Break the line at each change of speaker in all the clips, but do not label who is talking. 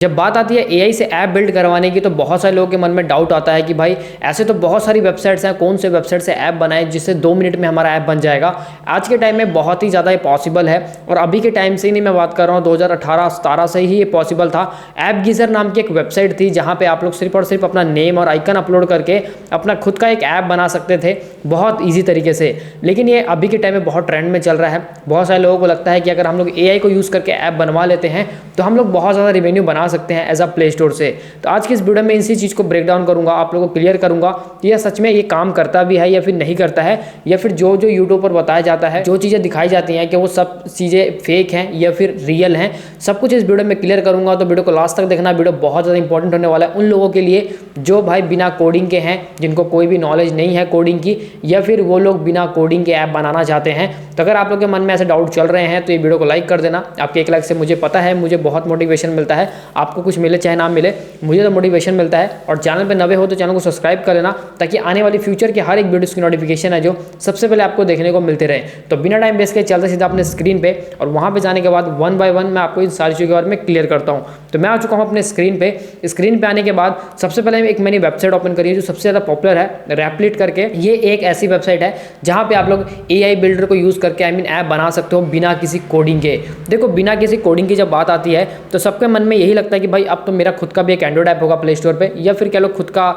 जब बात आती है एआई से ऐप बिल्ड करवाने की तो बहुत सारे लोगों के मन में डाउट आता है कि भाई ऐसे तो बहुत सारी वेबसाइट्स हैं, कौन से वेबसाइट से ऐप बनाए जिससे 2 मिनट में हमारा ऐप बन जाएगा। आज के टाइम में बहुत ही ज़्यादा ये पॉसिबल है और अभी के टाइम से ही नहीं मैं बात कर रहा हूँ, 2018-17 से ही ये पॉसिबल था। ऐप गीजर नाम की एक वेबसाइट थी जहाँ पर आप लोग सिर्फ और सिर्फ अपना नेम और आइकन अपलोड करके अपना खुद का एक ऐप बना सकते थे बहुत ईजी तरीके से। लेकिन ये अभी के टाइम में बहुत ट्रेंड में चल रहा है। बहुत सारे लोगों को लगता है कि अगर हम लोग एआई को यूज़ करके ऐप बनवा लेते हैं तो हम लोग बहुत ज़्यादा रेवेन्यू बना सकते हैं एज अ प्ले स्टोर से। तो आज की इस वीडियो में इसी चीज़ को ब्रेक डाउन करूंगा, आप लोगों को क्लियर करूंगा कि यह सच में ये काम करता भी है या फिर नहीं करता है, या फिर जो जो यूट्यूब पर बताया जाता है, जो चीज़ें दिखाई जाती हैं कि वो सब चीज़ें फेक हैं या फिर रियल हैं, सब कुछ इस वीडियो में क्लियर करूंगा। तो वीडियो को लास्ट तक देखना, वीडियो बहुत ज़्यादा इंपॉर्टेंट होने वाला है उन लोगों के लिए जो भाई बिना कोडिंग के हैं, जिनको कोई भी नॉलेज नहीं है कोडिंग की, या फिर वो लोग बिना कोडिंग के ऐप बनाना चाहते हैं। तो अगर आप लोग के मन में ऐसे डाउट चल रहे हैं तो ये वीडियो को लाइक कर देना। आपके 1 लाइक से मुझे पता है मुझे बहुत मोटिवेशन मिलता है, आपको कुछ मिले चाहे ना मिले, मुझे तो मोटिवेशन मिलता है। और चैनल पे नए हो तो चैनल को सब्सक्राइब कर लेना ताकि आने वाली फ्यूचर के हर एक वीडियोस की नोटिफिकेशन है जो सबसे पहले आपको देखने को मिलते रहे। तो बिना टाइम वेस्ट के चलते सीधा अपने स्क्रीन पे, और वहां पे जाने के बाद 1 बाय 1 मैं आपको इन सारी चीज़ों के बारे में क्लियर करता हूँ। तो मैं आ चुका हूँ अपने स्क्रीन पे आने के बाद सबसे पहले एक मैंने वेबसाइट ओपन करी है जो सबसे ज़्यादा पॉपुलर है, रैपलिट करके। ये एक ऐसी वेबसाइट है जहाँ पे आप लोग एआई बिल्डर को यूज़ करके ऐप बना सकते हो बिना किसी कोडिंग के। देखो बिना किसी कोडिंग की जब बात आती है तो सबके मन में यही लगता है कि भाई अब तो मेरा खुद का भी एक एंड्रॉइड ऐप होगा प्ले स्टोर पे, या फिर कह लो खुद का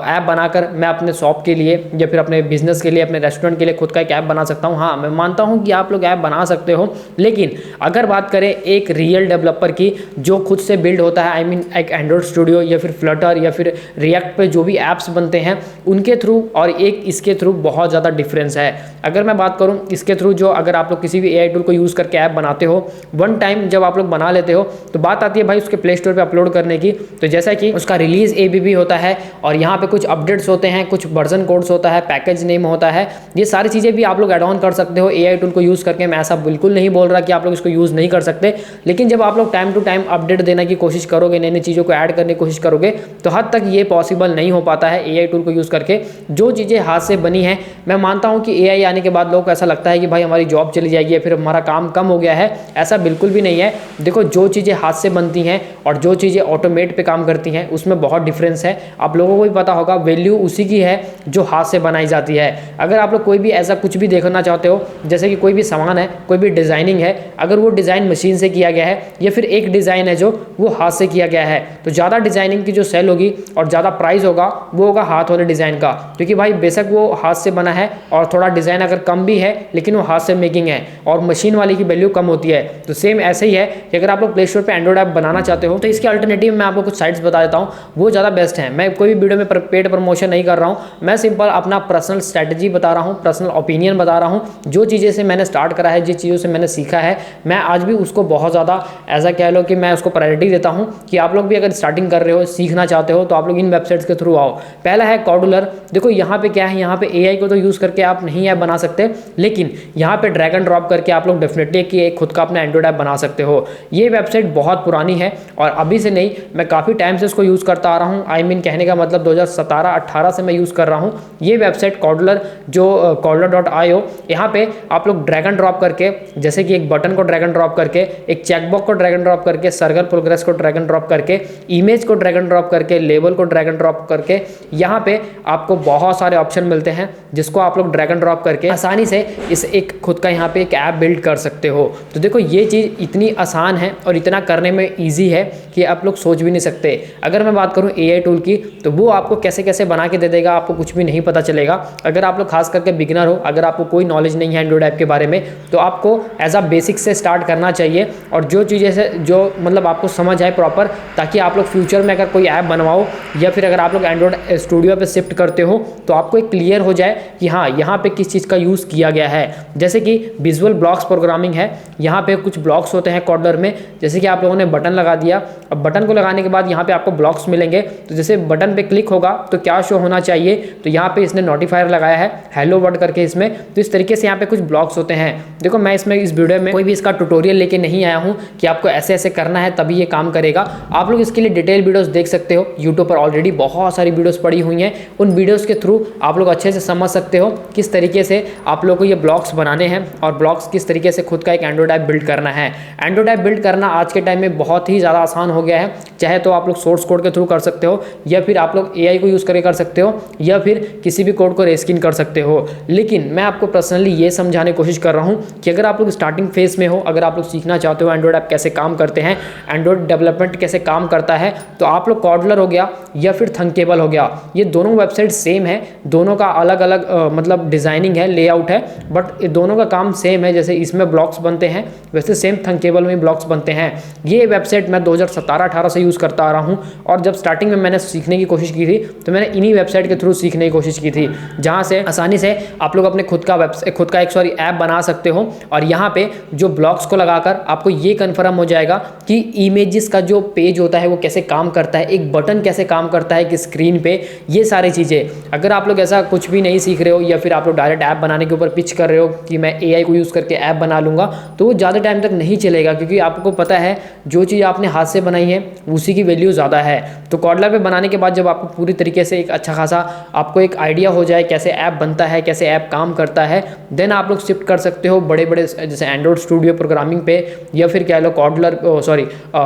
ऐप बनाकर मैं अपने शॉप के लिए या फिर अपने बिजनेस के लिए, अपने रेस्टोरेंट के लिए खुद का एक ऐप बना सकता हूँ। हाँ, मैं मानता हूँ कि आप लोग ऐप बना सकते हो, लेकिन अगर बात करें एक रियल डेवलपर की जो खुद से बिल्ड होता है, एक एंड्रॉइड स्टूडियो या फिर फ्लटर या फिर रिएक्ट पे जो भी ऐप्स बनते हैं उनके थ्रू और एक इसके थ्रू बहुत ज़्यादा डिफरेंस है। अगर मैं बात करूँ इसके थ्रू, जो अगर आप लोग किसी भी एआई टूल को यूज़ करके ऐप बनाते हो, वन टाइम जब आप लोग बना लेते हो तो बात आती है भाई उसके प्ले स्टोर पे अपलोड करने की। तो जैसा कि उसका रिलीज एबीबी होता है और यहाँ पे कुछ अपडेट्स होते हैं, कुछ वर्जन कोड्स होता है, पैकेज नेम होता है, ये सारी चीज़ें भी आप लोग ऐड ऑन कर सकते हो एआई टूल को यूज़ करके। मैं ऐसा बिल्कुल नहीं बोल रहा कि आप लोग इसको यूज़ नहीं कर सकते, लेकिन जब आप लोग टाइम टू टाइम अपडेट देने की कोशिश करोगे, नई नई चीज़ों को ऐड करने की कोशिश करोगे, तो हद तक ये पॉसिबल नहीं हो पाता है एआई टूल को यूज़ करके। जो चीज़ें हाथ से बनी हैं, मैं मानता हूँ कि एआई आने के बाद लोगों को ऐसा लगता है कि भाई हमारी जॉब चली जाएगी या फिर हमारा काम कम हो गया है, ऐसा बिल्कुल भी नहीं है। देखो जो चीज़ें हाथ से बनती हैं और जो चीज़ें ऑटोमेट पे काम करती हैं उसमें बहुत डिफरेंस है। आप लोगों को भी पता होगा, वैल्यू उसी की है जो हाथ से बनाई जाती है। अगर आप लोग कोई भी ऐसा कुछ भी देखना चाहते हो, जैसे कि कोई भी सामान है, कोई भी डिज़ाइनिंग है, अगर वो डिज़ाइन मशीन से किया गया है या फिर एक डिज़ाइन है जो वो हाथ से किया गया है, तो ज़्यादा डिज़ाइनिंग की जो सेल होगी और ज़्यादा प्राइस होगा वो होगा हाथ वाले डिज़ाइन का, क्योंकि भाई बेशक वो हाथ से बना है और थोड़ा डिज़ाइन अगर कम भी है लेकिन वो हाथ से मेकिंग है, और मशीन वाली की वैल्यू कम होती है। तो सेम ऐसे ही है कि अगर आप लोग प्ले स्टोर पर एंड्रॉइड ऐप बनाना चाहते हो तो इसके अल्टरनेटिव मैं आपको कुछ साइट्स बता देता हूँ, वो ज़्यादा बेस्ट है। मैं कोई भी वीडियो में पेड प्रमोशन नहीं कर रहा हूँ, मैं सिंपल अपना पर्सनल स्ट्रैटेजी बता रहा हूँ, पर्सनल ओपिनियन बता रहा हूँ। जो चीज़ें से मैंने स्टार्ट करा है, जिस चीज़ों से मैंने सीखा है, मैं आज भी उसको बहुत ज़्यादा ऐसा कह लो कि मैं उसको प्रायोरिटी देता हूँ कि आप लोग भी अगर स्टार्टिंग कर रहे हो, सीखना चाहते हो, तो आप लोग इन वेबसाइट्स के थ्रू आओ। पहला है कॉडुलर। देखो यहाँ पे क्या है, यहाँ पे एआई को तो यूज़ करके आप नहीं ऐप बना सकते, लेकिन यहाँ पे ड्रैग एंड ड्रॉप करके आप लोग डेफिनेटली कि एक खुद का अपना एंड्रॉइड ऐप बना सकते हो। ये वेबसाइट बहुत पुरानी है और अभी से नहीं, मैं काफ़ी टाइम से इसको यूज़ करता आ रहा हूँ। कहने का मतलब 2017-18 से मैं यूज़ कर रहा हूँ ये वेबसाइट कॉडुलर, जो codler.io। यहाँ पे आप लोग ड्रैग एंड ड्रॉप करके, जैसे कि एक बटन को ड्रैग एंड ड्रॉप करके, एक चेकबॉक्स को ड्रैग एंड ड्रॉप करके, सर्कल प्रोग्रेस को ड्रैग एंड ड्रॉप करके, इमेज को ड्रैग एंड ड्रॉप करके, लेबल को ड्रैग एंड ड्रॉप करके, यहाँ पे आपको बहुत सारे ऑप्शन मिलते हैं जिसको आप लोग ड्रैग एंड ड्रॉप करके आसानी से इस एक खुद का यहाँ पे एक ऐप बिल्ड कर सकते हो। तो देखो ये चीज़ इतनी आसान है और इतना करने में ईजी है कि आप लोग सोच भी नहीं सकते। अगर मैं बात करूँ एआई टूल की, तो वो आपको कैसे कैसे बना के दे देगा, आपको कुछ भी नहीं पता चलेगा। अगर आप लोग खास करके बिगिनर हो, अगर आपको कोई नॉलेज नहीं है एंड्रॉइड ऐप के बारे में, तो आपको एज अ बेसिक से स्टार्ट करना चाहिए, और जो चीज़ें से जो मतलब आपको समझ आए प्रॉपर, ताकि आप लोग फ्यूचर में अगर कोई ऐप बनवाओ या फिर अगर आप लोग एंड्रॉइड स्टूडियो पे शिफ्ट करते हो तो आपको एक क्लियर हो जाए कि हाँ यहाँ पे किस चीज़ का यूज़ किया गया है। जैसे कि विजुअल ब्लॉक्स प्रोग्रामिंग है, यहाँ पे कुछ ब्लॉक्स होते हैं कॉडलर में, जैसे कि आप लोगों ने बटन लगा दिया, अब बटन को लगाने के बाद यहाँ पे आपको ब्लॉक्स मिलेंगे। तो जैसे बटन पे क्लिक होगा तो क्या शो होना चाहिए, तो यहाँ पे इसने नोटिफायर लगाया है हेलो वर्ड करके इसमें। तो इस तरीके से यहाँ पे कुछ ब्लॉक्स होते हैं। देखो मैं इसमें इस वीडियो में कोई भी इसका ट्यूटोरियल लेके नहीं आया हूँ कि आपको ऐसे ऐसे करना है तभी ये काम करेगा। आप लोग इसके लिए डिटेल वीडियोस देख सकते हो, यूट्यूब पर ऑलरेडी बहुत सारी वीडियोस पड़ी हुई हैं। उन वीडियोस के थ्रू आप लोग अच्छे से समझ सकते हो किस तरीके से आप लोग को ये ब्लॉक्स बनाने हैं और ब्लॉक्स किस तरीके से खुद का एक एंड्रॉइड ऐप बिल्ड करना है। एंड्रॉइड ऐप बिल्ड करना आज के टाइम में बहुत ही ज़्यादा आसान हो गया है। चाहे तो आप लोग सोर्स कोड के थ्रू कर सकते हो, या फिर आप लोग AI को यूज़ करके कर सकते हो, या फिर किसी भी कोड को रेस्किन कर सकते हो। लेकिन मैं आपको पर्सनली ये समझाने की कोशिश कर रहा हूँ कि अगर आप लोग स्टार्टिंग फेज में हो, अगर आप लोग सीखना चाहते हो एंड्रॉइड ऐप कैसे काम करते हैं, एंड्रॉइड डेवलपमेंट कैसे काम करता है, तो आप लोग कॉडलर हो गया या फिर थंकेबल हो गया, ये दोनों वेबसाइट सेम है, दोनों का अलग अलग मतलब डिज़ाइनिंग है, लेआउट है, बट दोनों का काम सेम है। जैसे इसमें ब्लॉग्स बनते हैं वैसे सेम थंकेबल में ब्लॉग्स बनते हैं। ये वेबसाइट मैं 2017-18 से यूज़ करता आ रहा हूँ, और जब स्टार्टिंग में मैंने सीखने की कोशिश की थी तो मैंने इन्हीं वेबसाइट के थ्रू सीखने की कोशिश की थी, जहाँ से आसानी से आप लोग अपने खुद का एक ऐप बना सकते हो। और यहाँ पे जो ब्लॉग्स को लगाकर आपको ये कन्फर्म हो जाएगा कि इमेजेस का जो पेज होता है वो कैसे काम करता है, एक बटन कैसे काम करता है कि स्क्रीन पे, ये सारी चीज़ें। अगर आप लोग ऐसा कुछ भी नहीं सीख रहे हो, या फिर आप लोग डायरेक्ट ऐप बनाने के ऊपर पिच कर रहे हो कि मैं AI को यूज़ करके ऐप बना लूँगा, तो वो ज़्यादा टाइम तक नहीं चलेगा, क्योंकि आपको पता है जो चीज़ आपने हाथ से बनाई है उसी की वैल्यू ज़्यादा है। तो कॉडलर पे बनाने के बाद जब आपको पूरी तरीके से एक अच्छा खासा आपको एक आइडिया हो जाए कैसे ऐप बनता है, कैसे ऐप काम करता है, देन आप लोग शिफ्ट कर सकते हो बड़े बड़े जैसे एंड्रॉइड स्टूडियो प्रोग्रामिंग पे, या फिर कह लो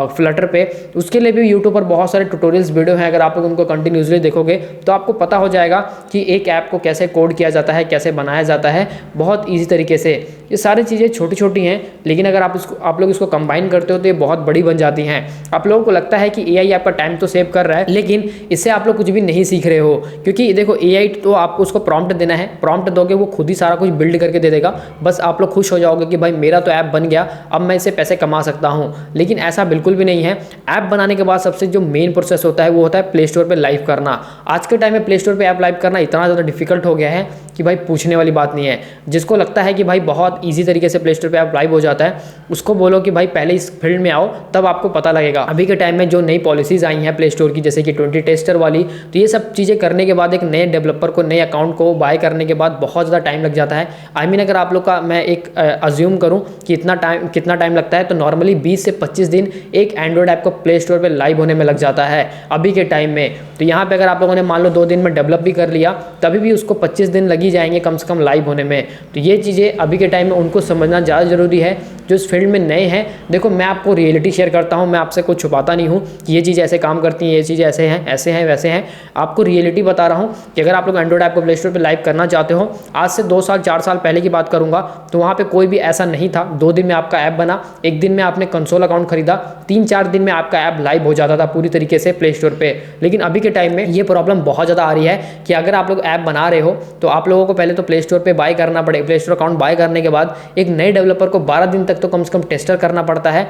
फ्लटर पे। उसके लिए भी यूट्यूब पर बहुत सारे ट्यूटोरियल्स वीडियो हैं, अगर आप लोग उनको कंटिन्यूसली देखोगे तो आपको पता हो जाएगा कि एक ऐप को कैसे कोड किया जाता है, कैसे बनाया जाता है, बहुत ईजी तरीके से। ये सारी चीज़ें छोटी छोटी हैं, लेकिन अगर आप लोग इसको कंबाइन करते हो तो ये बहुत बड़ी बन जाती हैं। आप लोगों को लगता है कि AI आपका टाइम तो सेव कर रहा है, लेकिन इससे आप लोग कुछ भी नहीं सीख रहे हो, क्योंकि देखो AI तो आपको उसको प्रॉम्प्ट देना है, प्रॉम्प्ट दोगे वो खुद ही सारा कुछ बिल्ड करके दे देगा, बस आप लोग खुश हो जाओगे कि भाई मेरा तो ऐप बन गया, अब मैं इससे पैसे कमा सकता हूँ। लेकिन ऐसा बिल्कुल भी नहीं है। ऐप बनाने के बाद सबसे जो मेन प्रोसेस होता है वो होता है प्ले स्टोर पर लाइव करना। आज के टाइम में प्ले स्टोर पर ऐप लाइव करना इतना ज़्यादा डिफिकल्ट हो गया है कि भाई पूछने वाली बात नहीं है। जिसको लगता है कि भाई बहुत ईजी तरीके से प्ले स्टोर पर ऐप लाइव हो जाता है, उसको बोलो कि भाई पहले इस फील्ड में आओ, तब आपको पता लगेगा। अभी के टाइम में जो नई पॉलिसीज आई हैं प्ले स्टोर की, जैसे कि 20 टेस्टर वाली, तो ये सब चीज़ें करने के बाद एक नए डेवलपर को नए अकाउंट को बाय करने के बाद बहुत ज़्यादा टाइम लग जाता है। अगर आप लोग का मैं एक अज्यूम करूँ कि कितना टाइम लगता है, तो नॉर्मली 20 से 25 दिन एक एंड्रॉइड ऐप को प्ले स्टोर पर लाइव होने में लग जाता है अभी के टाइम में। तो यहाँ पर अगर आप लोगों ने मान लो 2 दिन में डेवलप भी कर लिया, तभी भी उसको 25 दिन लग ही जाएंगे कम से कम लाइव होने में। तो ये चीज़ें अभी के टाइम में उनको समझना ज़्यादा ज़रूरी है जो इस फील्ड में नए हैं। देखो मैं आपको रियलिटी शेयर करता हूँ, मैं आपसे कुछ छुपाता नहीं हूँ कि ये चीज़ ऐसे काम करती है, ये चीज़ ऐसे हैं वैसे हैं। आपको रियलिटी बता रहा हूँ कि अगर आप लोग एंड्रॉइड ऐप को प्ले स्टोर पर लाइव करना चाहते हो, आज से 2 साल 4 साल पहले की बात करूँगा, तो वहाँ पर कोई भी ऐसा नहीं था। 2 दिन में आपका ऐप बना, 1 दिन में आपने कंसोल अकाउंट खरीदा, 3-4 दिन में आपका ऐप लाइव हो जाता था पूरी तरीके से प्ले स्टोर पर। लेकिन अभी के टाइम में ये प्रॉब्लम बहुत ज़्यादा आ रही है कि अगर आप लोग ऐप बना रहे हो तो आप लोगों को पहले तो प्ले स्टोर पर बाय करना पड़ेगा। प्ले स्टोर अकाउंट बाय करने के बाद एक नए डेवलपर को 12 दिन तक तो कम से कम टेस्टर करना पड़ता है,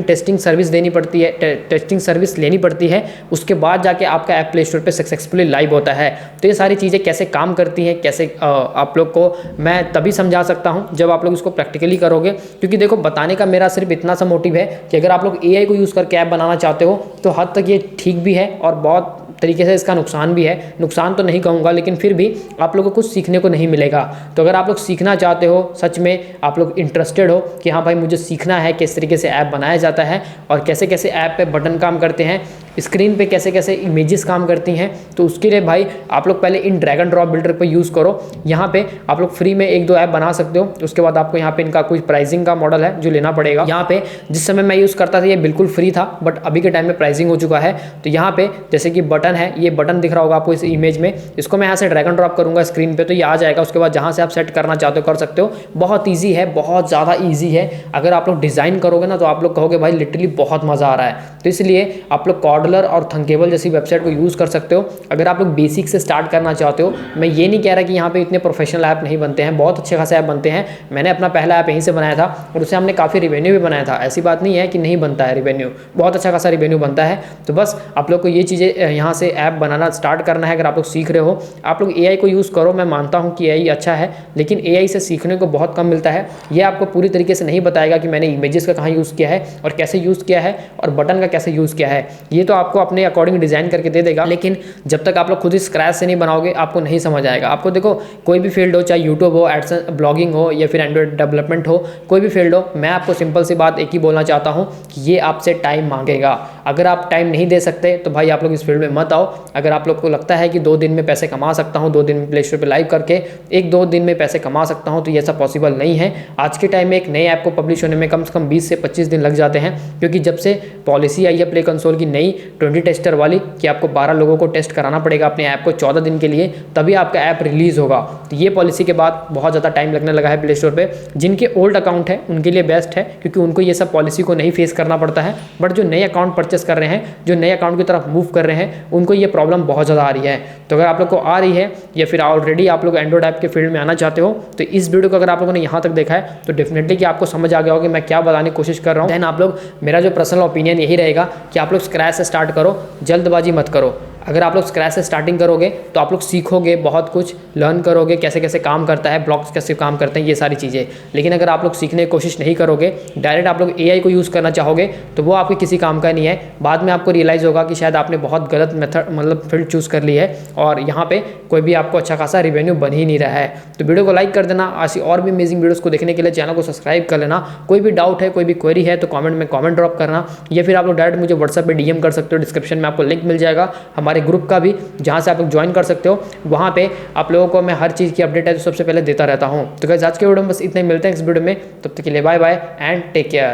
टेस्टिंग सर्विस देनी पड़ती है, टेस्टिंग सर्विस लेनी पड़ती है। उसके बाद जाके आपका ऐप प्ले स्टोर पे सक्सेसफुली लाइव होता है। तो ये सारी चीज़ें कैसे काम करती हैं, कैसे आप लोग को मैं तभी समझा सकता हूं जब आप लोग इसको प्रैक्टिकली करोगे। क्योंकि देखो बताने का मेरा सिर्फ इतना सा मोटिव है कि अगर आप लोग AI को यूज़ करके ऐप बनाना चाहते हो तो हद तक ये ठीक भी है, और बहुत तरीके से इसका नुकसान भी है। नुकसान तो नहीं कहूँगा, लेकिन फिर भी आप लोगों को कुछ सीखने को नहीं मिलेगा। तो अगर आप लोग सीखना चाहते हो, सच में आप लोग इंटरेस्टेड हो कि हाँ भाई मुझे सीखना है किस तरीके से ऐप बनाया जाता है और कैसे कैसे ऐप पे बटन काम करते हैं, स्क्रीन पे कैसे कैसे इमेजेस काम करती हैं, तो उसके लिए भाई आप लोग पहले इन ड्रैग एंड ड्रॉप बिल्डर पर यूज़ करो। यहाँ पे आप लोग फ्री में 1-2 ऐप बना सकते हो। उसके बाद आपको यहाँ पे इनका कोई प्राइसिंग का मॉडल है जो लेना पड़ेगा। यहाँ पे जिस समय मैं यूज़ करता था ये बिल्कुल फ्री था, बट अभी के टाइम में प्राइसिंग हो चुका है। तो यहाँ पे जैसे कि बटन है, ये बटन दिख रहा होगा आपको इस इमेज में, इसको मैं यहाँ से ड्रैग एंड ड्रॉप करूँगा स्क्रीन पे तो ये आ जाएगा। उसके बाद जहाँ से आप सेट करना चाहते हो कर सकते हो। बहुत ईजी है, बहुत ज़्यादा ईजी है। अगर आप लोग डिज़ाइन करोगे ना तो आप लोग कहोगे भाई लिटरली बहुत मज़ा आ रहा है। तो इसलिए आप लोग कॉडलर और थंकेबल जैसी वेबसाइट को यूज़ कर सकते हो अगर आप लोग बेसिक से स्टार्ट करना चाहते हो। मैं ये नहीं कह रहा कि यहाँ पे इतने प्रोफेशनल ऐप नहीं बनते हैं, बहुत अच्छे खासे ऐप बनते हैं। मैंने अपना पहला ऐप यहीं से बनाया था और उससे हमने काफ़ी रिवेन्यू भी बनाया था। ऐसी बात नहीं है कि नहीं बनता है रिवेन्यू, बहुत अच्छा खासा रिवेन्यू बनता है। तो बस आप लोग को ये चीज़ें यहाँ से ऐप बनाना स्टार्ट करना है। अगर आप लोग सीख रहे हो, आप लोग AI को यूज़ करो। मैं मानता हूँ कि AI अच्छा है, लेकिन AI से सीखने को बहुत कम मिलता है। ये आपको पूरी तरीके से नहीं बताएगा कि मैंने इमेजेस का कहाँ यूज़ किया है और कैसे यूज़ किया है और बटन का कैसे यूज़ किया है। ये तो आपको अपने अकॉर्डिंग डिज़ाइन करके दे देगा, लेकिन जब तक आप लोग खुद ही स्क्रैच से नहीं बनाओगे आपको नहीं समझ आएगा। आपको देखो कोई भी फील्ड हो, चाहे यूट्यूब हो, एडसेंस, ब्लॉगिंग हो या फिर एंड्रॉइड डेवलपमेंट हो, कोई भी फील्ड हो, मैं आपको सिंपल सी बात एक ही बोलना चाहता हूँ कि ये आपसे टाइम मांगेगा। अगर आप टाइम नहीं दे सकते तो भाई आप लोग इस फील्ड में मत आओ। अगर आप लोग को लगता है कि 2 दिन में पैसे कमा सकता हूँ, 2 दिन में प्ले स्टोर पर लाइव करके 1-2 दिन में पैसे कमा सकता हूँ, तो ये सब पॉसिबल नहीं है। आज के टाइम में एक नए ऐप को पब्लिश होने में कम से कम 20 से 25 दिन लग जाते हैं, क्योंकि जब से पॉलिसी आई है प्ले कंसोल की नई 20 टेस्टर वाली कि आपको 12 लोगों को टेस्ट कराना पड़ेगा अपने ऐप को 14 दिन के लिए, तभी आपका ऐप रिलीज होगा। तो ये पॉलिसी के बाद बहुत ज़्यादा टाइम लगने लगा है प्ले स्टोर पे। जिनके ओल्ड अकाउंट है उनके लिए बेस्ट है, क्योंकि उनको ये सब पॉलिसी को नहीं फेस करना पड़ता है। बट जो नए अकाउंट परचेस कर रहे हैं, जो नए अकाउंट की तरफ मूव कर रहे हैं, उनको ये प्रॉब्लम बहुत ज़्यादा आ रही है। तो अगर आप लोग को आ रही है या फिर ऑलरेडी आप लोग एंड्रॉइड ऐप के फील्ड में आना चाहते हो, तो इस वीडियो को अगर आप लोगों ने यहाँ तक देखा है तो डेफिनेटली कि आपको समझ आ गया होगा कि मैं क्या बताने की कोशिश कर रहा हूँ। देन आप लोग, मेरा जो पर्सनल ओपिनियन यही रहेगा कि आप लोग स्क्रैच से स्टार्ट करो, जल्दबाजी मत करो। अगर आप लोग स्क्रैच से स्टार्टिंग करोगे तो आप लोग सीखोगे, बहुत कुछ लर्न करोगे, कैसे कैसे काम करता है, ब्लॉक्स कैसे काम करते हैं, ये सारी चीज़ें। लेकिन अगर आप लोग सीखने की कोशिश नहीं करोगे, डायरेक्ट आप लोग AI को यूज़ करना चाहोगे, तो वो आपके किसी काम का नहीं है। बाद में आपको रियलाइज़ होगा कि शायद आपने बहुत गलत मेथड मतलब फील्ड चूज़ कर ली है और यहाँ पे कोई भी आपको अच्छा खासा रिवेन्यू बन ही नहीं रहा है। तो वीडियो को लाइक कर देना। ऐसी और भी अमेजिंग वीडियोज़ को देखने के लिए चैनल को सब्सक्राइब कर लेना। कोई भी डाउट है, कोई भी क्वेरी है तो कॉमेंट में कॉमेंट ड्रॉप करना, या फिर आप लोग डायरेक्ट मुझे व्हाट्सएप पर DM कर सकते हो। डिस्क्रिप्शन में आपको लिंक मिल जाएगा हमारे ग्रुप का भी, जहाँ से आप लोग ज्वाइन कर सकते हो। वहाँ पे आप लोगों को मैं हर चीज़ की अपडेट है तो सबसे पहले देता रहता हूँ। तो गाइस आज के वीडियो में बस इतने, मिलते हैं इस वीडियो में, तब तक के लिए bye bye and take care.